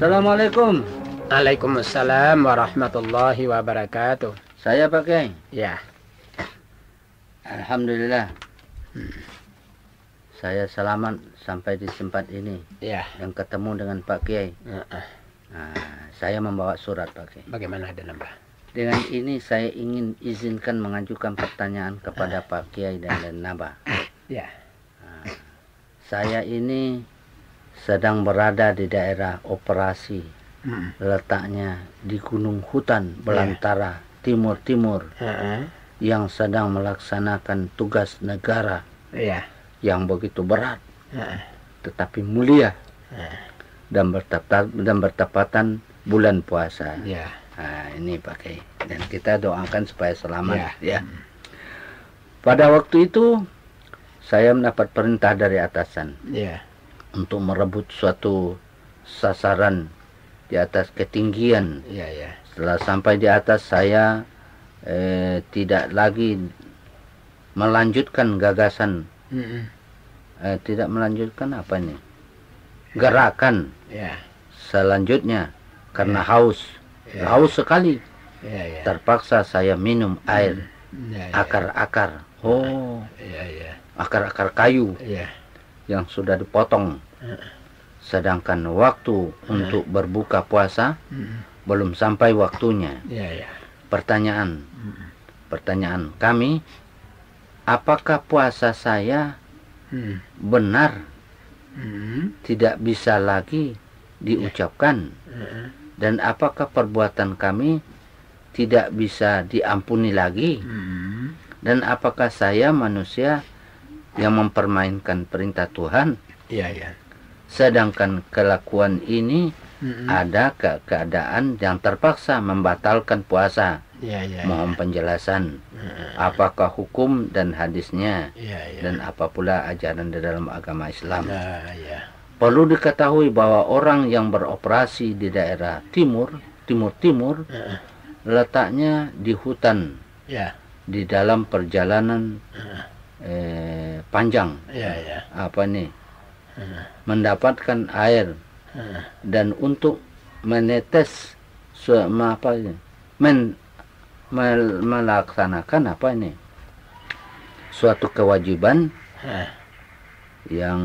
Assalamualaikum. Waalaikumsalam warahmatullahi wabarakatuh. Saya Pak Kiai. Ya. Alhamdulillah. Saya selamat sampai di tempat ini. Ya. Yang ketemu dengan Pak Kiai. Saya membawa surat Pak Kiai. Bagaimana ada nambah? Dengan ini saya ingin izinkan mengajukan pertanyaan kepada Pak Kiai dan Naba. Ya. Saya ini sedang berada di daerah operasi. Letaknya di Gunung Hutan Belantara Timur-Timur. Yang sedang melaksanakan tugas negara. Yang begitu berat. Tetapi mulia. Dan bertepatan bulan puasa. Ini Pak Kiai. Dan kita doakan supaya selamat. Pada waktu itu saya mendapat perintah dari atasan untuk merebut suatu sasaran di atas ketinggian. Setelah sampai di atas, saya tidak lagi melanjutkan gagasan. Tidak melanjutkan apa ini? Gerakan. Selanjutnya karena haus sekali. Terpaksa saya minum air akar-akar. Akar-akar kayu yang sudah dipotong. Sedangkan waktu untuk berbuka puasa belum sampai waktunya. Pertanyaan kami, apakah puasa saya benar tidak bisa lagi diucapkan? Dan apakah perbuatan kami tidak bisa diampuni lagi? Dan apakah saya manusia yang mempermainkan perintah Tuhan? Sedangkan kelakuan ini ada keadaan yang terpaksa membatalkan puasa. Mohon penjelasan. Apakah hukum dan hadisnya? Dan apa pula ajaran di dalam agama Islam? Perlu diketahui bahwa orang yang beroperasi di daerah timur, letaknya di hutan, di dalam perjalanan panjang, mendapatkan air, dan untuk menetes melaksanakan suatu kewajiban yang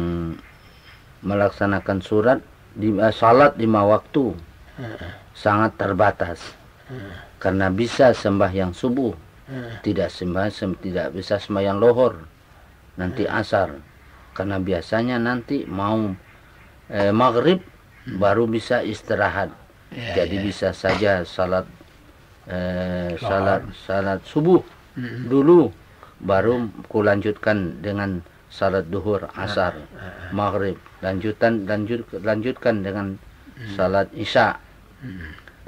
melaksanakan salat 5 waktu sangat terbatas karena bisa sembahyang subuh, tidak bisa sembahyang lohor, nanti asar, karena biasanya nanti mau maghrib baru bisa istirahat. Jadi bisa saja salat subuh dulu, baru kulanjutkan dengan salat duhur, asar, maghrib, lanjutkan dengan salat isya.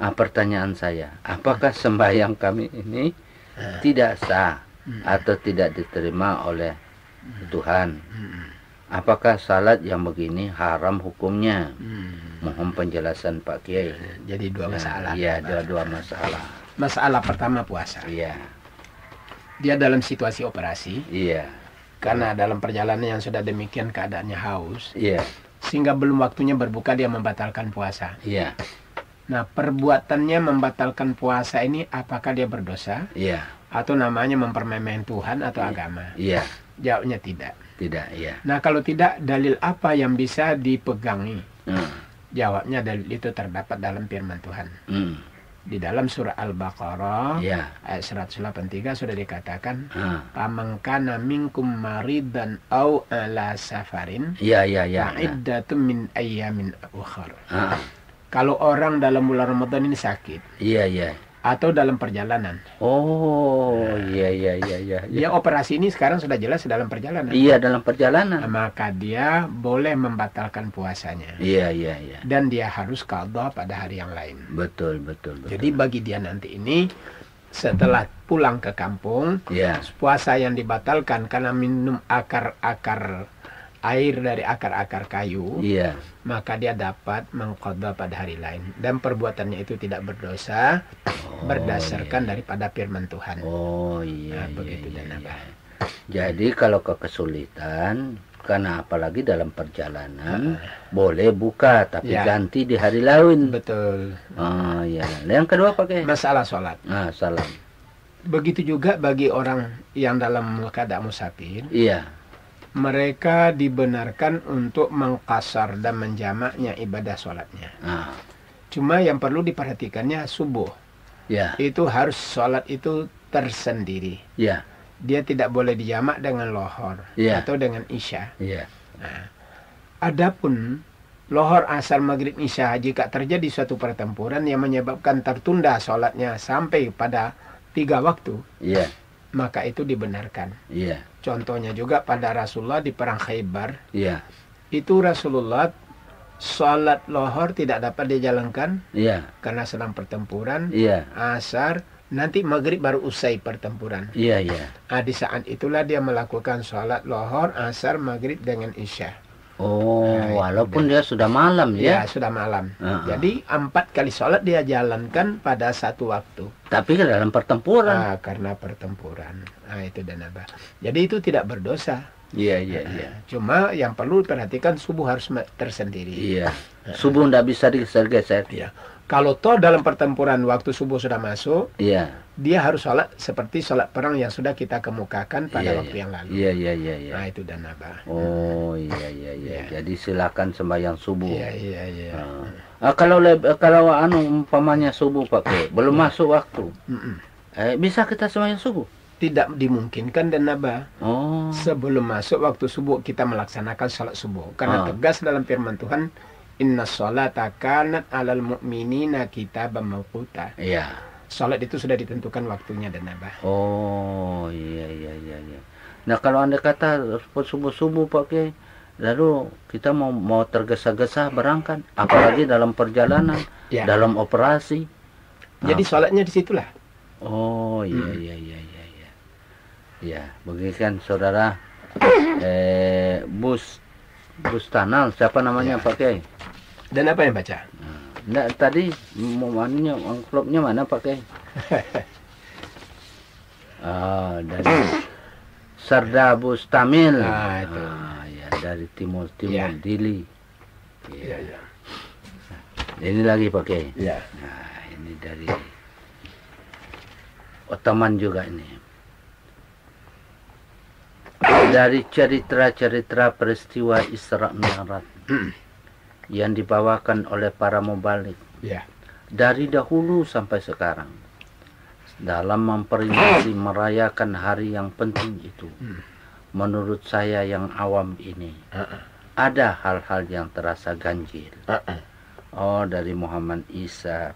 Pertanyaan saya, apakah sembahyang kami ini tidak sah atau tidak diterima oleh Tuhan? Apakah salat yang begini haram hukumnya? Mohon penjelasan Pak Kiai. Jadi dua masalah. Dua masalah. Masalah pertama puasa. Dia dalam situasi operasi. Karena dalam perjalanan yang sudah demikian keadaannya haus. Sehingga belum waktunya berbuka, dia membatalkan puasa. Nah, perbuatannya membatalkan puasa ini apakah dia berdosa? Atau namanya mempermainkan Tuhan atau agama? Jawabnya tidak. Nah, kalau tidak, dalil apa yang bisa dipegangi? Jawabnya dalil itu terdapat dalam firman Tuhan. Di dalam surah Al-Baqarah ayat 183 sudah dikatakan, "Pamangkana minkum maridan au ala safarin fa'iddatun min ayyamin ukhar." Kalau orang dalam bulan Ramadan ini sakit, atau dalam perjalanan. Dia operasi ini sekarang sudah jelas dalam perjalanan. Dalam perjalanan. Maka dia boleh membatalkan puasanya. Dan dia harus qadha pada hari yang lain. Betul. Jadi bagi dia nanti ini, setelah pulang ke kampung, puasa yang dibatalkan karena minum air dari akar-akar kayu, maka dia dapat mengqadha pada hari lain. Dan perbuatannya itu tidak berdosa, berdasarkan daripada firman Tuhan. Begitu. Jadi kalau kesulitan Karena apalagi dalam perjalanan boleh buka tapi ganti di hari lain. Betul. Oh ya. Yang kedua pakai masalah sholat. Salam. Begitu juga bagi orang yang dalam keadaan musafir. Iya. Mereka dibenarkan untuk mengqasar dan menjamaknya ibadah sholatnya. Cuma yang perlu diperhatikannya subuh. Ya. Itu harus sholat itu tersendiri. Ya. Dia tidak boleh dijamak dengan lohor atau dengan isya. Nah, adapun lohor, asar, maghrib, isya, jika terjadi suatu pertempuran yang menyebabkan tertunda sholatnya sampai pada 3 waktu, maka itu dibenarkan. Contohnya juga pada Rasulullah di perang Khaybar, itu Rasulullah sholat lohor tidak dapat dijalankan karena sedang pertempuran. Asar, nanti maghrib baru usai pertempuran. Di saat itulah dia melakukan sholat lohor, asar, maghrib dengan isya. Walaupun dia sudah malam ya? Ya, sudah malam. Jadi 4 kali sholat dia jalankan pada satu waktu. Tapi dalam pertempuran. Karena pertempuran. Itu dan apa. Jadi itu tidak berdosa. Iya. Cuma yang perlu perhatikan subuh harus tersendiri. Subuh tidak bisa digeser-geser. Kalau toh dalam pertempuran waktu subuh sudah masuk, dia harus sholat seperti sholat perang yang sudah kita kemukakan pada waktu yang lalu. Iya. Nah, itu dan apa. Iya. Jadi silakan sembahyang subuh. Iya. Kalau umpamanya subuh pakai belum masuk waktu, bisa kita sembahyang subuh? Tidak dimungkinkan dan apa. Sebelum masuk waktu subuh kita melaksanakan sholat subuh. Karena tegas dalam firman Tuhan, Inna sholata kanat alal mu'minina kitaban mawquta. Sholat itu sudah ditentukan waktunya dan apa. Iya. Nah, kalau Anda kata subuh-subuh pakai, lalu kita mau tergesa-gesa berangkat, apalagi dalam perjalanan, dalam operasi. Jadi sholatnya disitulah. Iya. Ya, begini saudara, Bustanal, siapa namanya Pak Kiai? Dan apa yang baca? Nah, tadi manunya amplopnya mana Pak Kiai? Dari Sarda Bustamil. Itu. Ya, dari Timur Dili. Iya. Ini lagi Pak Kiai. Nah, ini dari Otoman juga ini. Dari cerita-cerita peristiwa Isra Mi'raj yang dibawakan oleh para mubalik dari dahulu sampai sekarang dalam memperingati merayakan hari yang penting itu, menurut saya yang awam ini ada hal-hal yang terasa ganjil. Dari Muhammad Isa,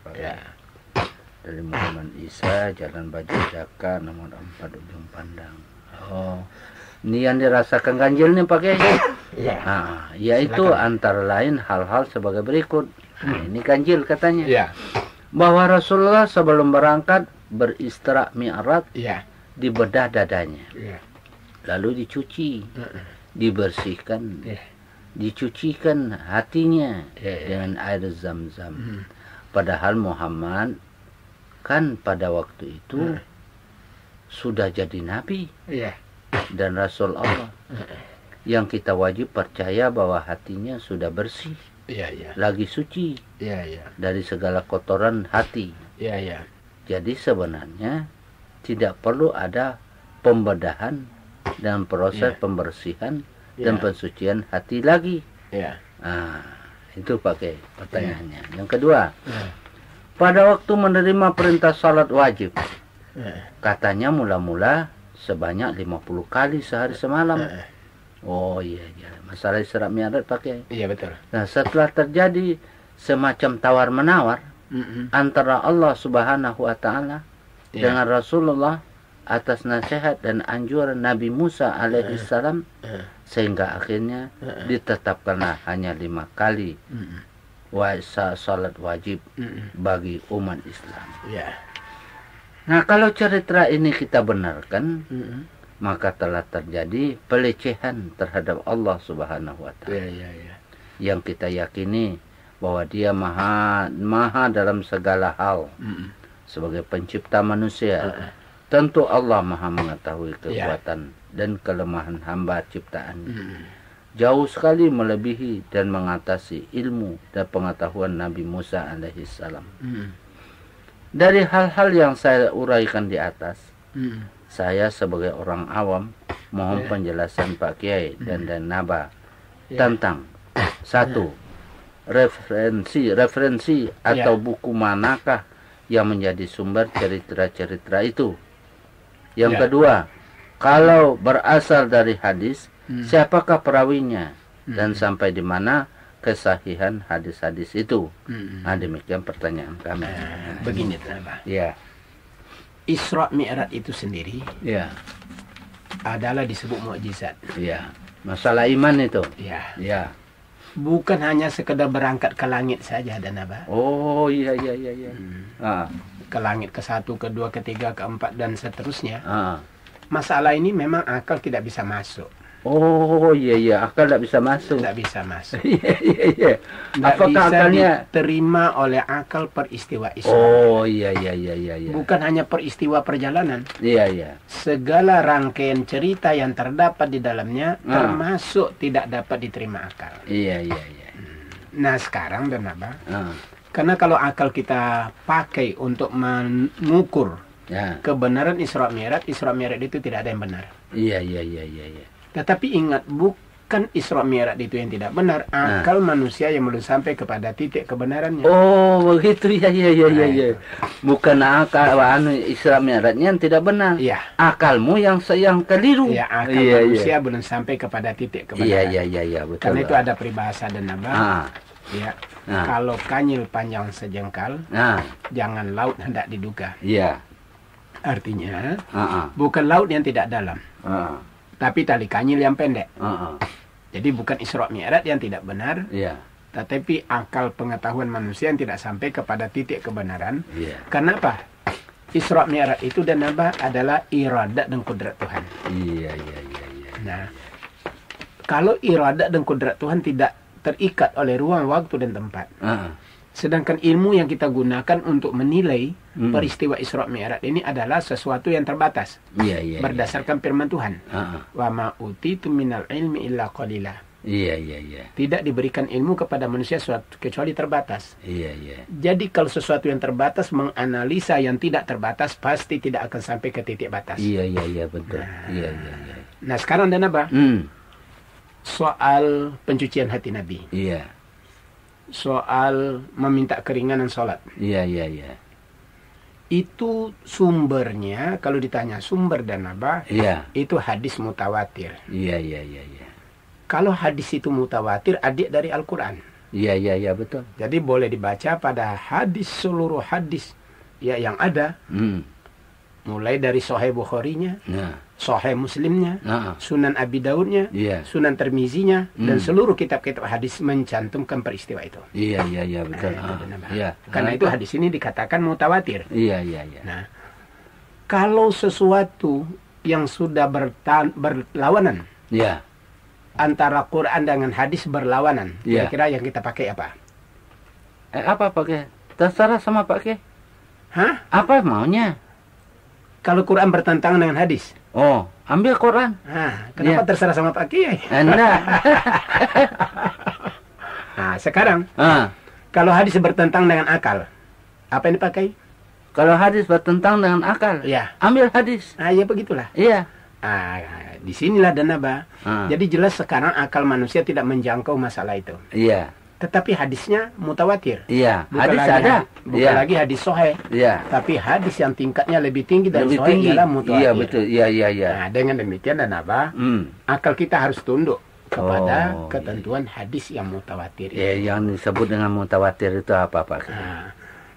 dari Muhammad Isa, Jalan Bajajaka nomor 4 Ujung Pandang. Ini yang dirasakan ganjil nih Pak Kiai. Yaitu antara lain hal-hal sebagai berikut. Ini ganjil katanya. Bahwa Rasulullah sebelum berangkat berisra Mi'raj, dibedah dadanya. Lalu dicuci, dibersihkan, dicucikan hatinya dengan air zam-zam. Padahal Muhammad kan pada waktu itu sudah jadi nabi. Dan Rasul Allah yang kita wajib percaya bahwa hatinya sudah bersih, lagi suci dari segala kotoran hati. Jadi sebenarnya tidak perlu ada pembedahan dan proses pembersihan dan pensucian hati lagi. Itu pakai pertanyaannya. Yang kedua, pada waktu menerima perintah salat wajib, katanya mula-mula sebanyak 50 kali sehari semalam. Masalah Isra Mi'raj pakai. Betul. Nah, setelah terjadi semacam tawar-menawar antara Allah Subhanahu wa taala dengan Rasulullah atas nasihat dan anjuran Nabi Musa alaihissalam, sehingga akhirnya ditetapkanlah hanya 5 kali salat wajib bagi umat Islam. Nah, kalau cerita ini kita benarkan, maka telah terjadi pelecehan terhadap Allah Subhanahu wa taala. Yang kita yakini bahwa Dia maha dalam segala hal. Sebagai pencipta manusia, tentu Allah maha mengetahui kekuatan dan kelemahan hamba ciptaan. jauh sekali melebihi dan mengatasi ilmu dan pengetahuan Nabi Musa alaihissalam. Dari hal-hal yang saya uraikan di atas, saya sebagai orang awam mohon penjelasan Pak Kiai dan Naba tentang satu, referensi atau buku manakah yang menjadi sumber cerita-cerita itu. Yang kedua, kalau berasal dari hadis, siapakah perawinya dan sampai di mana kesahihan hadis-hadis itu? Nah, demikian pertanyaan kami. Begini, Pak. Ya. Isra Mi'raj itu sendiri adalah disebut mukjizat. Ya. Masalah iman itu. Ya. Bukan hanya sekedar berangkat ke langit saja, dan apa? Oh, iya. Ke langit ke 1, ke 2, ke 3, ke 4 dan seterusnya. Masalah ini memang akal tidak bisa masuk. Oh, iya, akal tidak bisa masuk. Tidak bisa masuk. Iya. Apakah akalnya diterima oleh akal peristiwa Isra? Oh, iya. Bukan hanya peristiwa perjalanan. Iya. Segala rangkaian cerita yang terdapat di dalamnya termasuk tidak dapat diterima akal. Iya. Nah, sekarang dan apa? Karena kalau akal kita pakai untuk mengukur kebenaran Isra Mi'raj itu tidak ada yang benar. Iya. Tetapi ingat, bukan Isra Mi'raj itu yang tidak benar, akal manusia yang belum sampai kepada titik kebenarannya. Oh, begitu. Iya. Bukan akal Isra Mi'rajnya yang tidak benar. Iya. Akalmu yang keliru. Iya, akal manusia belum sampai kepada titik kebenaran. Iya, betul. Karena itu ada peribahasa dan nama. Ya. Kalau kanyil panjang sejengkal, jangan laut hendak diduga. Iya. Artinya, bukan laut yang tidak dalam. Tapi tali kanyil yang pendek. Jadi bukan Isra Mi'raj yang tidak benar, tetapi akal pengetahuan manusia yang tidak sampai kepada titik kebenaran. Kenapa? Isra Mi'raj itu dan apa adalah iradat dan kudrat Tuhan. Iya. Nah, kalau iradat dan kudrat Tuhan tidak terikat oleh ruang, waktu dan tempat. Sedangkan ilmu yang kita gunakan untuk menilai peristiwa Isra Mi'raj ini adalah sesuatu yang terbatas. Iya. Berdasarkan firman Tuhan. Wa ma utitu minal ilmi illa qalila. Iya. Tidak diberikan ilmu kepada manusia kecuali terbatas. Iya. Jadi kalau sesuatu yang terbatas menganalisa yang tidak terbatas, pasti tidak akan sampai ke titik batas. Iya, betul. Iya. Nah, sekarang dan apa? Soal pencucian hati Nabi. Iya. Soal meminta keringanan sholat. Iya. Itu sumbernya, kalau ditanya sumber dan apa, itu hadis mutawatir. Iya. Kalau hadis itu mutawatir, adik dari Al-Quran. Iya, betul. Jadi boleh dibaca pada hadis, seluruh hadis yang ada. Mulai dari Sahih Bukharinya, Sahih Muslimnya, Sunan Abi Daudnya, Sunan Tirmizinya, dan seluruh kitab-kitab hadis mencantumkan peristiwa itu. Iya, betul. Karena itu hadis ini dikatakan mutawatir. Iya. Nah, kalau sesuatu yang sudah berlawanan, antara Quran dengan hadis berlawanan, kira-kira yang kita pakai apa? Apa pakai? Terserah sama pakai. Hah? Apa maunya? Kalau Quran bertentangan dengan hadis. Oh, ambil Quran. Kenapa terserah sama Pak Kiai? Enggak. Nah, sekarang kalau hadis bertentangan dengan akal, apa yang dipakai? Kalau hadis bertentangan dengan akal, ambil hadis. Ya begitulah. Iya. Disinilah danaba. Jadi jelas sekarang akal manusia tidak menjangkau masalah itu. Iya. Tetapi hadisnya mutawatir. Iya. Bukan hadis lagi, ada. Bukan lagi hadis sahih. Iya. Tapi hadis yang tingkatnya lebih tinggi dari sahih ialah mutawatir. Iya betul. Iya. Nah, dengan demikian danaba, akal kita harus tunduk kepada ketentuan hadis yang mutawatir. Yang disebut dengan mutawatir itu apa Pak?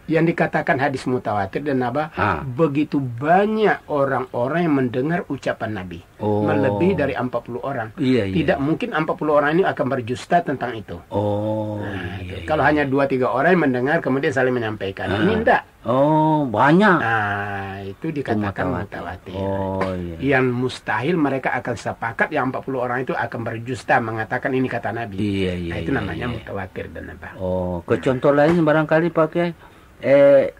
Yang dikatakan hadis mutawatir dan apa? Begitu banyak orang-orang yang mendengar ucapan Nabi. Melebihi dari 40 orang. Tidak mungkin 40 orang ini akan berjusta tentang itu. Kalau hanya 2-3 orang yang mendengar kemudian saling menyampaikan. Ini enggak. Banyak. Itu dikatakan mutawatir. Yang mustahil mereka akan sepakat yang 40 orang itu akan berjusta mengatakan ini kata Nabi. Itu namanya mutawatir dan apa? Ke contoh lain barangkali pakai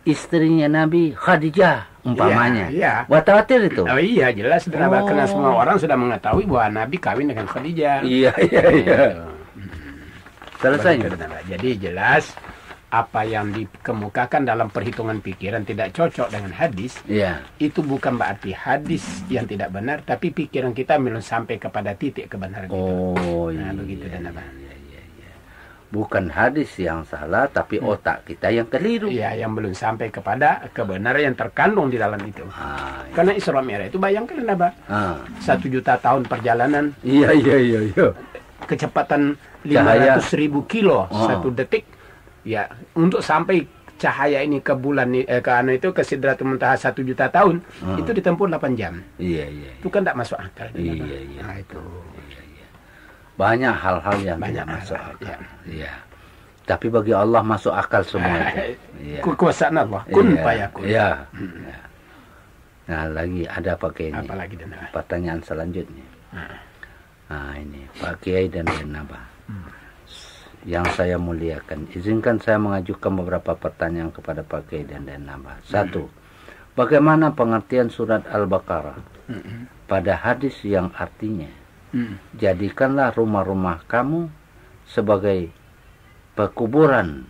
istrinya Nabi Khadijah umpamanya. Iya. Mutawatir itu. Oh iya, jelas karena semua orang sudah mengetahui bahwa Nabi kawin dengan Khadijah. Iya. Selesai. Jadi jelas apa yang dikemukakan dalam perhitungan pikiran tidak cocok dengan hadis. Iya. Itu bukan berarti hadis yang tidak benar, tapi pikiran kita belum sampai kepada titik kebenaran itu. Iya. Begitu dan apa? Bukan hadis yang salah, tapi otak kita yang keliru. Iya, yang belum sampai kepada kebenaran yang terkandung di dalam itu. Karena Isra Mi'raj itu bayangkan apa? 1 juta tahun perjalanan. Iya. Kecepatan 500.000 kilo 1 detik. Ya, untuk sampai cahaya ini ke bulan ke Sidratul Muntaha 1 juta tahun, itu ditempuh 8 jam. Iya. Itu kan tidak masuk akal. Iya. Nah, itu. Banyak hal-hal yang tidak masuk akal. Iya. Tapi bagi Allah masuk akal semua itu. Iya. Kekuasaan Allah. Kun fayakun. Iya. Nah, lagi ada pakai ini. Apa lagi dan pertanyaan selanjutnya. Nah, ini Pak Kiai dan Naba. Yang saya muliakan, izinkan saya mengajukan beberapa pertanyaan kepada Pak Kiai dan Naba. 1. Bagaimana pengertian surat Al-Baqarah pada hadis yang artinya jadikanlah rumah-rumah kamu sebagai pekuburan.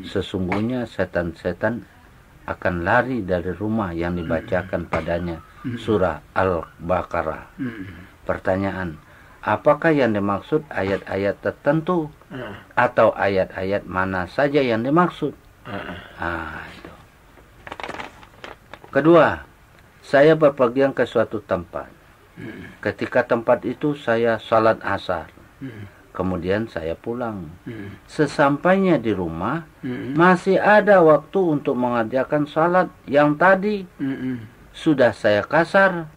Sesungguhnya setan-setan akan lari dari rumah yang dibacakan padanya surah Al-Baqarah. Pertanyaan, apakah yang dimaksud ayat-ayat tertentu atau ayat-ayat mana saja yang dimaksud? Itu. Kedua, saya berpergian ke suatu tempat. Ketika tempat itu saya salat asar. Kemudian saya pulang. Sesampainya di rumah, masih ada waktu untuk mengerjakan salat yang tadi sudah saya kasar,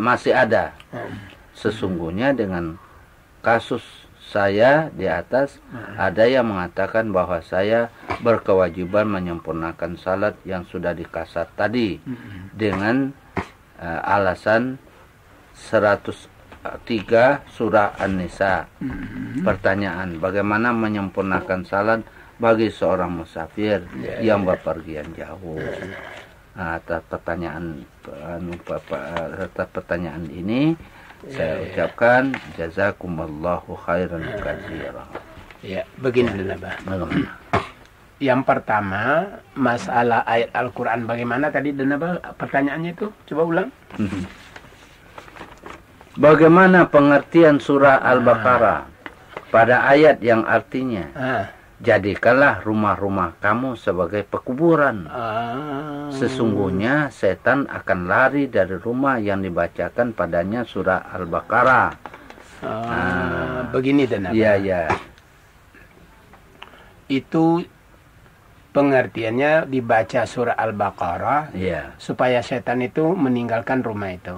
masih ada. Sesungguhnya dengan kasus saya di atas, ada yang mengatakan bahwa saya berkewajiban menyempurnakan salat yang sudah dikasar tadi dengan alasan 103 surah An-Nisa. Pertanyaan, bagaimana menyempurnakan salat bagi seorang musafir yang berpergian jauh? Atas pertanyaan ini saya ucapkan jazakumullahu khairan katsira. Ya, begini Naba. Yang pertama, masalah ayat Al-Qur'an bagaimana tadi Naba? Pertanyaannya itu coba ulang. Bagaimana pengertian surah Al-Baqarah pada ayat yang artinya jadikanlah rumah-rumah kamu sebagai pekuburan. Sesungguhnya setan akan lari dari rumah yang dibacakan padanya surah Al-Baqarah. Begini dan apa? Iya. Itu pengertiannya dibaca surah Al-Baqarah supaya setan itu meninggalkan rumah itu.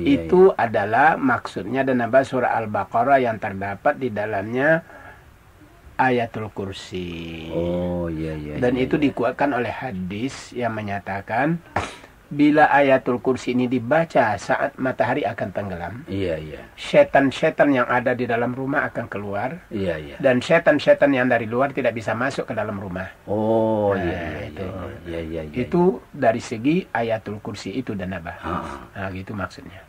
Itu adalah maksudnya dan apa surah Al-Baqarah yang terdapat di dalamnya Ayatul Kursi. Dan itu dikuatkan oleh hadis yang menyatakan bila Ayatul Kursi ini dibaca saat matahari akan tenggelam, setan-setan yang ada di dalam rumah akan keluar, dan setan-setan yang dari luar tidak bisa masuk ke dalam rumah. Itu dari segi Ayatul Kursi itu dan apa? Nah, gitu maksudnya.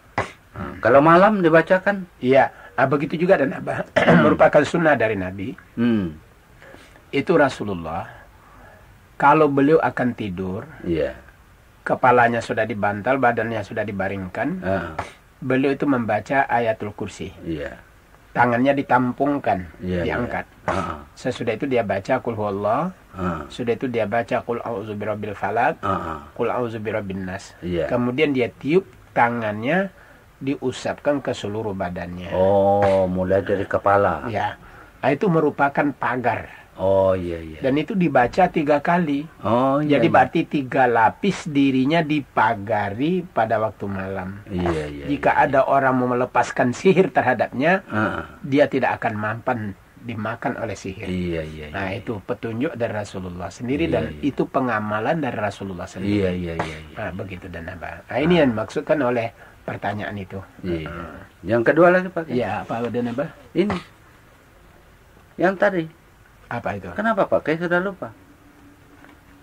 Kalau malam dibacakan? Iya, begitu juga dan apa? Merupakan sunnah dari Nabi. Itu Rasulullah kalau beliau akan tidur, kepalanya sudah dibantal, badannya sudah dibaringkan, beliau itu membaca Ayatul Kursi. Tangannya ditampungkan, diangkat. Sesudah itu dia baca Qul Huwallah. Sudah itu dia baca Qul A'udzu Birabbil Falaq, Qul A'udzu Birabbin Nas. Kemudian dia tiup tangannya, diusapkan ke seluruh badannya. Mulai dari kepala. Ya, itu merupakan pagar. Dan itu dibaca 3 kali. Jadi berarti 3 lapis dirinya dipagari pada waktu malam. Jika ada orang mau melepaskan sihir terhadapnya, dia tidak akan mampan dimakan oleh sihir. Nah, itu petunjuk dari Rasulullah sendiri dan itu pengamalan dari Rasulullah sendiri. Nah, begitu dan apa? Nah, ini yang dimaksudkan oleh pertanyaan itu. Yang kedua lagi Pak. Ya, apa dan apa? Ini. Yang tadi. Apa itu? Kenapa Pak? Kayak sudah lupa.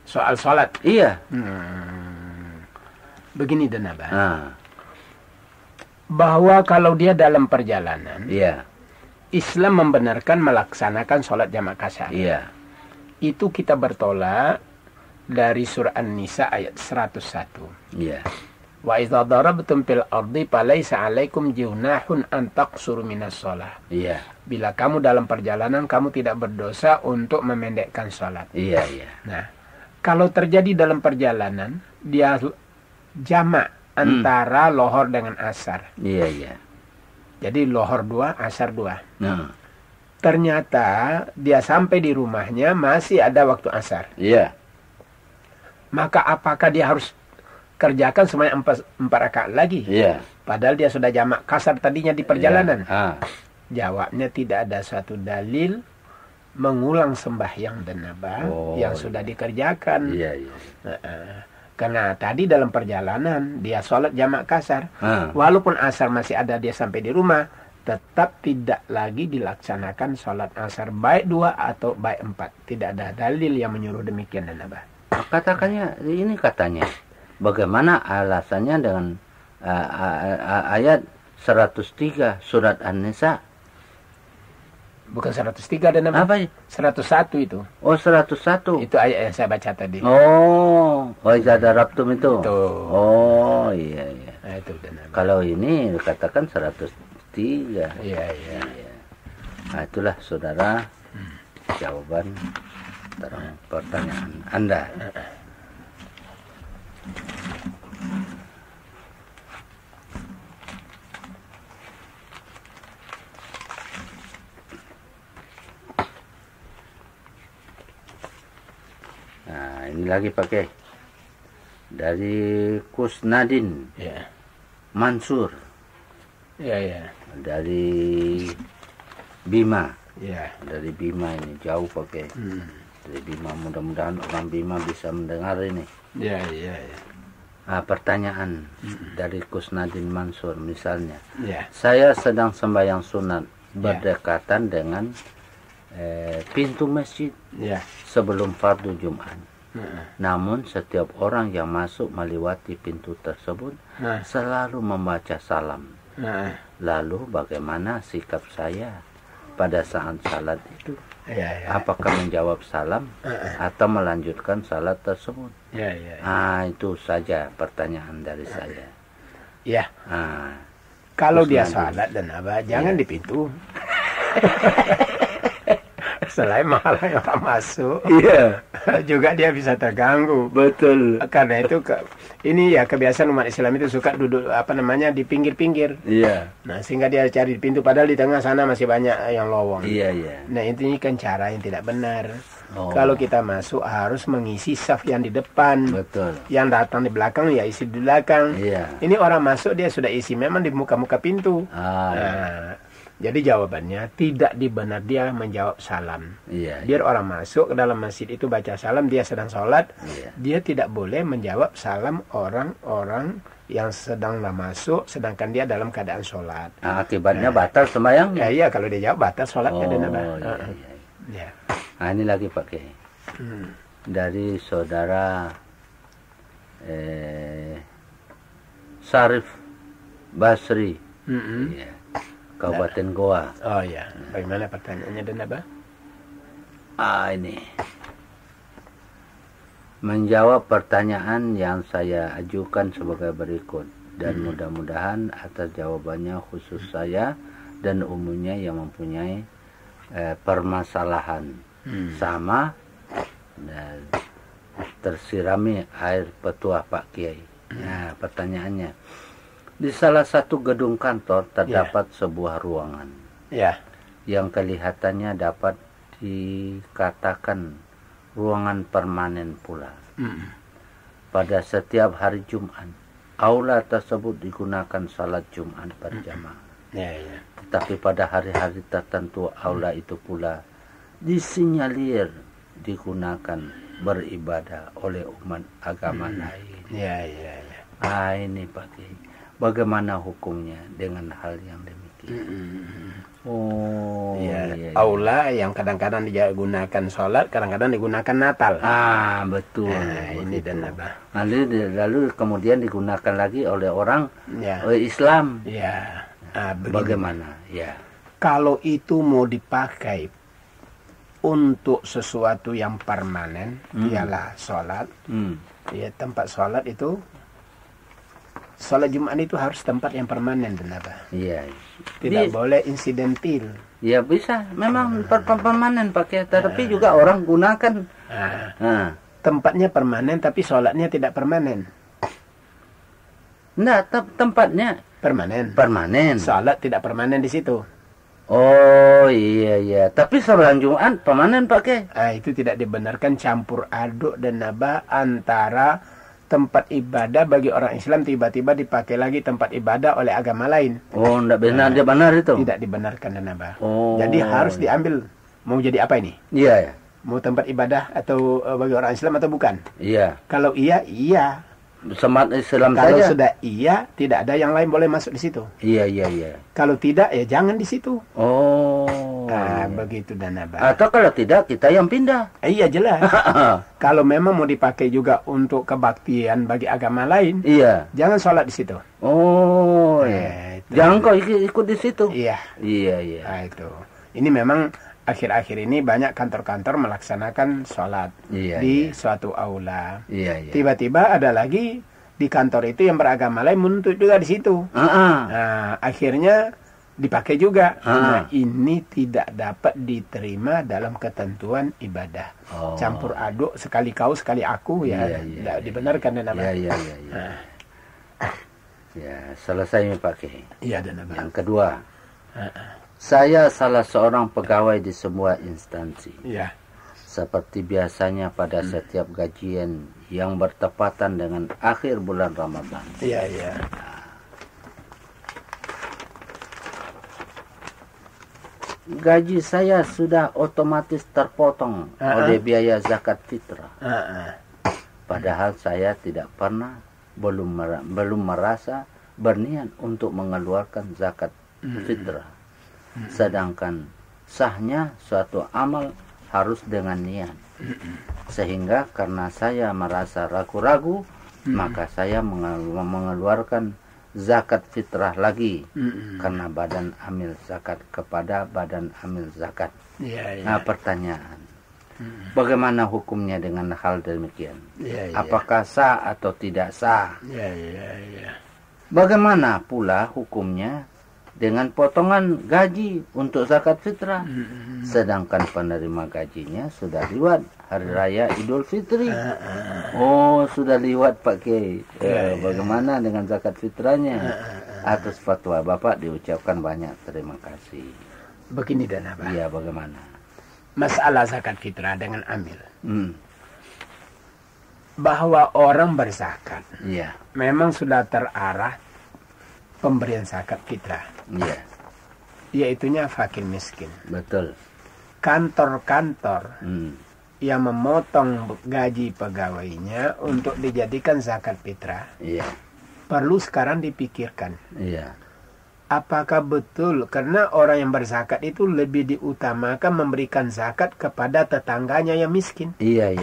Soal sholat. Iya. Begini dan Abah. Bahwa kalau dia dalam perjalanan, iya, Islam membenarkan melaksanakan sholat jamak kasar. Iya. Itu kita bertolak dari surah An-Nisa ayat 101. Iya. Wa idza darabtum fil ardi falaysa 'alaikum junahun an taqsuru minas shalah. Iya. Bila kamu dalam perjalanan, kamu tidak berdosa untuk memendekkan sholat. Iya, iya. Nah, kalau terjadi dalam perjalanan, dia jamak antara lohor dengan asar. Iya, iya. Jadi lohor 2, asar 2. Ternyata dia sampai di rumahnya masih ada waktu asar. Iya. Maka apakah dia harus kerjakan semuanya 4 rakaat lagi? Iya. Padahal dia sudah jamak kasar tadinya di perjalanan. Iya. Jawabnya tidak ada suatu dalil mengulang sembahyang dan yang sudah dikerjakan. Iya, iya. Karena tadi dalam perjalanan dia sholat jamak kasar. Walaupun asar masih ada dia sampai di rumah, tetap tidak lagi dilaksanakan sholat asar baik 2 atau baik 4. Tidak ada dalil yang menyuruh demikian dan Katakannya ini katanya. Bagaimana alasannya dengan ayat 103 surat An-Nisa? Bukan 103 dan apa? 101 itu. Oh, 101. Itu ayat yang saya baca tadi. Oh, idza darabtum itu. Oh, iya, iya. Nah, itu dan kalau ini dikatakan 103. Iya, iya. Nah, itulah saudara jawaban pertanyaan Anda. Nah, ini lagi pakai dari Kusnadin Mansur. Iya, iya. Dari Bima. Iya. Dari Bima ini jauh pakai. Dari Bima, mudah-mudahan orang Bima bisa mendengar ini. Iya, iya, iya. Nah, pertanyaan dari Kusnadin Mansur misalnya. Iya. Saya sedang sembahyang sunat berdekatan dengan pintu masjid sebelum fardu Jumat. Namun setiap orang yang masuk melewati pintu tersebut selalu membaca salam. Lalu bagaimana sikap saya pada saat salat itu? Apakah menjawab salam atau melanjutkan salat tersebut? Itu saja pertanyaan dari saya. Ya. Kalau dia salat dan jangan di pintu. Selain menghalangi orang masuk, juga dia bisa terganggu. Betul. Karena itu ini ya kebiasaan umat Islam itu suka duduk di pinggir-pinggir. Iya. Nah, sehingga dia cari pintu padahal di tengah sana masih banyak yang lowong. Iya, iya. Nah, ini kan cara yang tidak benar. Kalau kita masuk harus mengisi saf yang di depan. Betul. Yang datang di belakang ya isi di belakang. Iya. Ini orang masuk dia sudah isi memang di muka-muka pintu. Jadi jawabannya tidak dibenar dia menjawab salam. Biar orang masuk ke dalam masjid itu baca salam, dia sedang sholat, dia tidak boleh menjawab salam orang-orang yang sedang masuk, sedangkan dia dalam keadaan sholat. Akibatnya batal sembahyang? Iya, kalau dia jawab batal sholatnya. Nah, ini lagi pakai dari saudara Sarif Basri. Kabupaten Goa. Oh ya, bagaimana pertanyaannya dan ini menjawab pertanyaan yang saya ajukan sebagai berikut dan mudah-mudahan atas jawabannya khusus saya dan umumnya yang mempunyai permasalahan sama dan tersirami air petuah Pak Kiai. Nah, pertanyaannya, di salah satu gedung kantor terdapat sebuah ruangan yang kelihatannya dapat dikatakan ruangan permanen pula. Pada setiap hari Jumat, aula tersebut digunakan salat Jumat berjamaah. Tetapi pada hari-hari tertentu aula itu pula disinyalir digunakan beribadah oleh umat agama lain. Ini Pak Kiai. Bagaimana hukumnya dengan hal yang demikian? Oh, iya. Aula yang kadang-kadang digunakan sholat, kadang-kadang digunakan Natal. Ah, betul. Nah, ini dan apa? Lalu kemudian digunakan lagi oleh orang Islam. Ya. Bagaimana? Ya. Kalau itu mau dipakai untuk sesuatu yang permanen, ialah sholat. Ya, tempat sholat itu. Sholat Jumat itu harus tempat yang permanen, dan apa? Iya. Tidak boleh insidentil. Ya bisa, memang permanen pakai, tapi juga orang gunakan. Tempatnya permanen, tapi sholatnya tidak permanen. Enggak, tempatnya permanen. Permanen. Sholat tidak permanen di situ. Oh iya. Tapi sholat Jumat permanen pakai. Itu tidak dibenarkan campur aduk dan naba antara tempat ibadah bagi orang Islam tiba-tiba dipakai lagi tempat ibadah oleh agama lain. Oh, enggak benar, dia benar itu. Tidak dibenarkan dan naba. Jadi harus diambil. Mau jadi apa ini? Iya. Mau tempat ibadah atau bagi orang Islam atau bukan? Iya. Kalau iya. Semat Islam kalau saja. Sudah iya, tidak ada yang lain boleh masuk di situ. Iya. Kalau tidak, ya jangan di situ. Iya. Begitu dan apa. Atau kalau tidak, kita yang pindah. Iya, jelas. Kalau memang mau dipakai juga untuk kebaktian bagi agama lain, jangan sholat di situ. Iya. Jangan kau ikut di situ. Iya. Itu. Ini memang akhir-akhir ini banyak kantor-kantor melaksanakan sholat di suatu aula. Tiba-tiba ada lagi di kantor itu yang beragama lain menuntut juga di situ. Nah, akhirnya dipakai juga. Nah, ini tidak dapat diterima dalam ketentuan ibadah. Campur aduk, sekali kau sekali aku, tidak dibenarkan dan apa. Selesai pakai. Dan apa. Yang kedua. Saya salah seorang pegawai di sebuah instansi. Seperti biasanya pada setiap gajian yang bertepatan dengan akhir bulan Ramadan. Gaji saya sudah otomatis terpotong oleh biaya zakat fitrah. Padahal saya tidak pernah belum merasa berniat untuk mengeluarkan zakat fitrah. Sedangkan sahnya suatu amal harus dengan niat. Sehingga karena saya merasa ragu-ragu, maka saya mengeluarkan zakat fitrah lagi. Karena badan amil zakat kepada badan amil zakat. Nah, pertanyaan. Bagaimana hukumnya dengan hal demikian? Apakah sah atau tidak sah? Bagaimana pula hukumnya dengan potongan gaji untuk zakat fitrah, sedangkan penerima gajinya sudah lewat hari raya Idul Fitri. Sudah lewat Pak Kiai. Bagaimana dengan zakat fitrahnya? Atas fatwa Bapak diucapkan banyak terima kasih. Begini dan apa? Iya, bagaimana? Masalah zakat fitrah dengan amil. Bahwa orang berzakat memang sudah terarah pemberian zakat fitrah. Yaitunya fakir miskin. Betul. Kantor-kantor yang memotong gaji pegawainya untuk dijadikan zakat fitrah perlu sekarang dipikirkan. Apakah betul karena orang yang berzakat itu lebih diutamakan memberikan zakat kepada tetangganya yang miskin? Iya.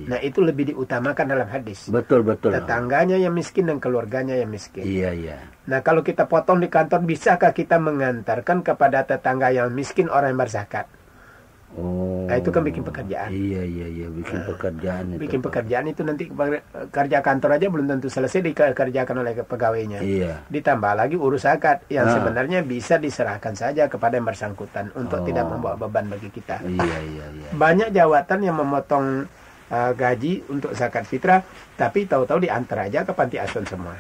Nah, itu lebih diutamakan dalam hadis. Betul. Tetangganya yang miskin dan keluarganya yang miskin. Iya. Nah, kalau kita potong di kantor, bisakah kita mengantarkan kepada tetangga yang miskin orang yang berzakat? Nah, itu kan bikin pekerjaan. Iya, bikin pekerjaan itu. Bikin pekerjaan itu nanti kerja kantor aja belum tentu selesai dikerjakan oleh pegawainya. Ditambah lagi urus zakat yang sebenarnya bisa diserahkan saja kepada yang bersangkutan untuk tidak membawa beban bagi kita. Iya. Banyak jawatan yang memotong gaji untuk zakat fitrah, tapi tahu-tahu diantar aja ke panti asuhan semua.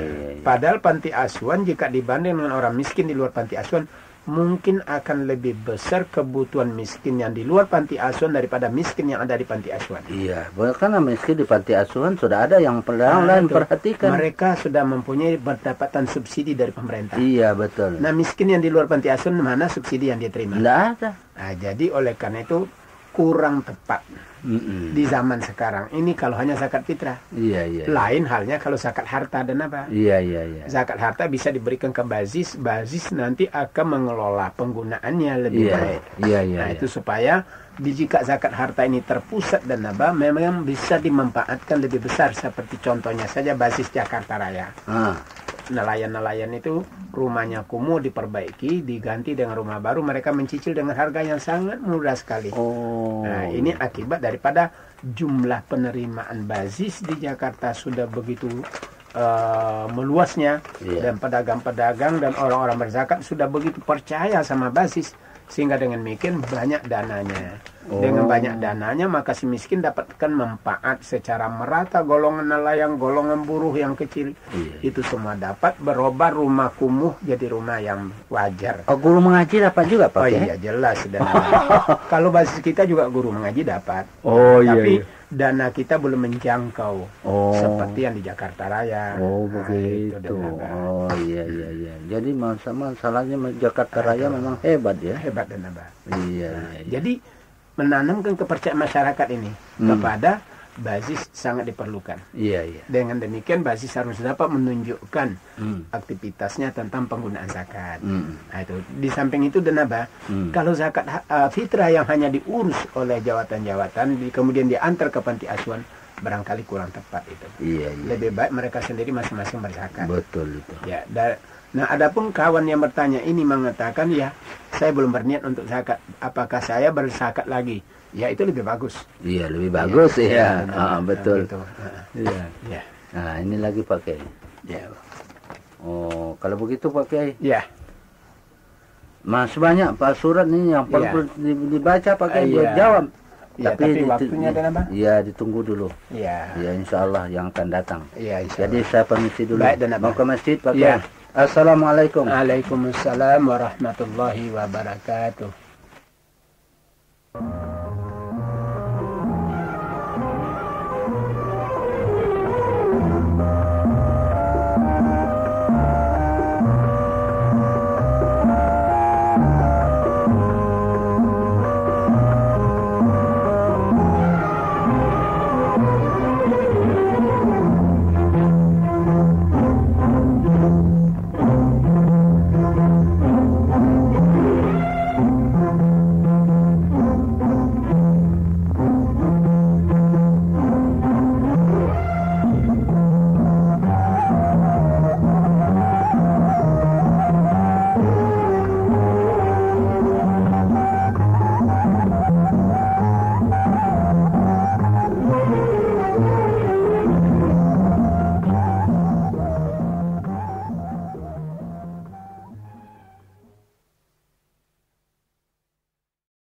Iya. Padahal panti asuhan jika dibanding dengan orang miskin di luar panti asuhan, mungkin akan lebih besar kebutuhan miskin yang di luar panti asuhan daripada miskin yang ada di panti asuhan. Iya, karena miskin di panti asuhan sudah ada yang lain perhatikan. Mereka sudah mempunyai pendapatan subsidi dari pemerintah. Iya, betul. Nah, miskin yang di luar panti asuhan mana subsidi yang dia terima? Tidak ada. Nah, jadi oleh karena itu kurang tepat di zaman sekarang ini kalau hanya zakat fitrah. Lain halnya kalau zakat harta dan apa? Zakat harta bisa diberikan ke bazis nanti akan mengelola penggunaannya lebih baik. Nah, itu supaya jika zakat harta ini terpusat dan apa, memang bisa dimanfaatkan lebih besar, seperti contohnya saja bazis Jakarta Raya. Nelayan-nelayan itu rumahnya kumuh diperbaiki, diganti dengan rumah baru, mereka mencicil dengan harga yang sangat murah sekali. Nah, ini akibat daripada jumlah penerimaan bazis di Jakarta sudah begitu meluasnya, dan pedagang-pedagang dan orang-orang berzakat sudah begitu percaya sama bazis, sehingga dengan demikian banyak dananya. Dengan banyak dananya maka si miskin dapatkan manfaat secara merata, golongan nelayan, golongan buruh yang kecil itu semua dapat berubah rumah kumuh jadi rumah yang wajar. Guru mengaji dapat juga Pak? Iya jelas. Kalau basis kita juga guru mengaji dapat. Tapi dana kita belum menjangkau seperti yang di Jakarta Raya. Begitu. Iya. Jadi masalahnya Jakarta Raya memang hebat ya. Hebat dan apa? Iya. Jadi menanamkan kepercayaan masyarakat ini kepada basis sangat diperlukan. Dengan demikian basis harus dapat menunjukkan aktivitasnya tentang penggunaan zakat. Nah, itu di samping itu dan apa? Kalau zakat fitrah yang hanya diurus oleh jawatan-jawatan kemudian diantar ke panti asuhan, barangkali kurang tepat itu. Lebih baik mereka sendiri masing-masing berzakat. Betul itu. Nah, adapun kawan yang bertanya ini mengatakan, ya, saya belum berniat untuk zakat. Apakah saya berzakat lagi? Ya, itu lebih bagus. Iya, lebih bagus ya. Betul. Iya. Nah, ini lagi pakai. Kalau begitu pakai. Mas banyak Pak surat ini yang perlu dibaca pakai buat jawab. Tapi waktunya ada apa? Iya, ditunggu dulu. Ya, insya Allah yang akan datang. Jadi saya permisi dulu. Mau ke masjid pakai. Assalamualaikum. Waalaikumsalam warahmatullahi wabarakatuh.